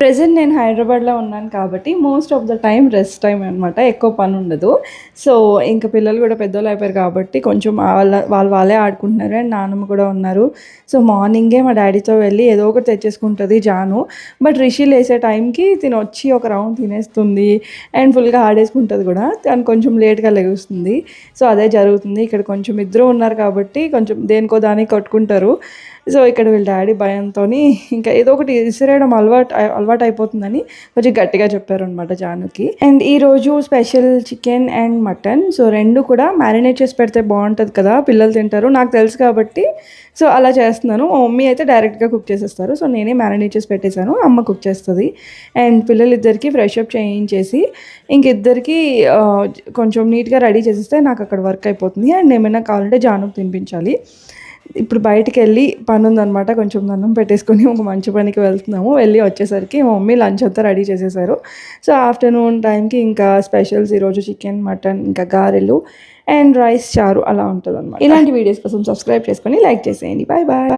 Present నేను హైదరాబాద్లో ఉన్నాను కాబట్టి most of the time rest time అనమాట. ఎక్కువ పని ఉండదు. సో ఇంకా పిల్లలు కూడా పెద్దోళ్ళు అయిపోయారు కాబట్టి కొంచెం వాళ్ళే ఆడుకుంటున్నారు. అండ్ నాన్నమ్మ కూడా ఉన్నారు. సో మార్నింగే మా డాడీతో వెళ్ళి ఏదో ఒకటి తెచ్చేసుకుంటుంది జాను. బట్ రిషి లేసే టైంకి తిను వచ్చి ఒక రౌండ్ తినేస్తుంది అండ్ ఫుల్గా ఆడేసుకుంటుంది కూడా. తను కొంచెం లేట్గా లెగుస్తుంది. సో అదే జరుగుతుంది. ఇక్కడ కొంచెం ఇద్దరు ఉన్నారు కాబట్టి కొంచెం దేనికో దానికి కొట్టుకుంటారు. సో ఇక్కడ వీళ్ళ డాడీ భయంతో ఇంకా ఏదో ఒకటి విసిరేయడం అలవాటు అయిపోతుందని కొంచెం గట్టిగా చెప్పారనమాట జానుకి. అండ్ ఈరోజు special chicken and mutton. So రెండు కూడా మ్యారినేట్ చేసి పెడితే బాగుంటుంది కదా, పిల్లలు తింటారు నాకు తెలుసు కాబట్టి సో అలా చేస్తున్నాను. మా మమ్మీ అయితే డైరెక్ట్గా కుక్ చేసేస్తారు. సో నేనే మ్యారినేట్ చేసి పెట్టేశాను, అమ్మ కుక్ చేస్తుంది. అండ్ పిల్లలిద్దరికి ఫ్రెష్ అప్ చేయించేసి ఇంకిద్దరికి కొంచెం నీట్గా రెడీ చేసేస్తే నాకు అక్కడ వర్క్ అయిపోతుంది. అండ్ ఏమైనా కావాలంటే జానుకు తినిపించాలి. ఇప్పుడు బయటికి వెళ్ళి పని ఉందనమాట, కొంచెం దండం పెట్టేసుకొని ఒక మంచి పనికి వెళ్తున్నాము. వెళ్ళి వచ్చేసరికి మా మమ్మీ లంచ్ అంతా రెడీ చేసేసారు. సో ఆఫ్టర్నూన్ టైంకి ఇంకా స్పెషల్స్ ఈరోజు చికెన్, మటన్, ఇంకా గారెలు అండ్ రైస్, చారు అలా ఉంటుంది అనమాట. ఇలాంటి వీడియోస్ కోసం సబ్స్క్రైబ్ చేసుకొని లైక్ చేసేయండి. Bye bye.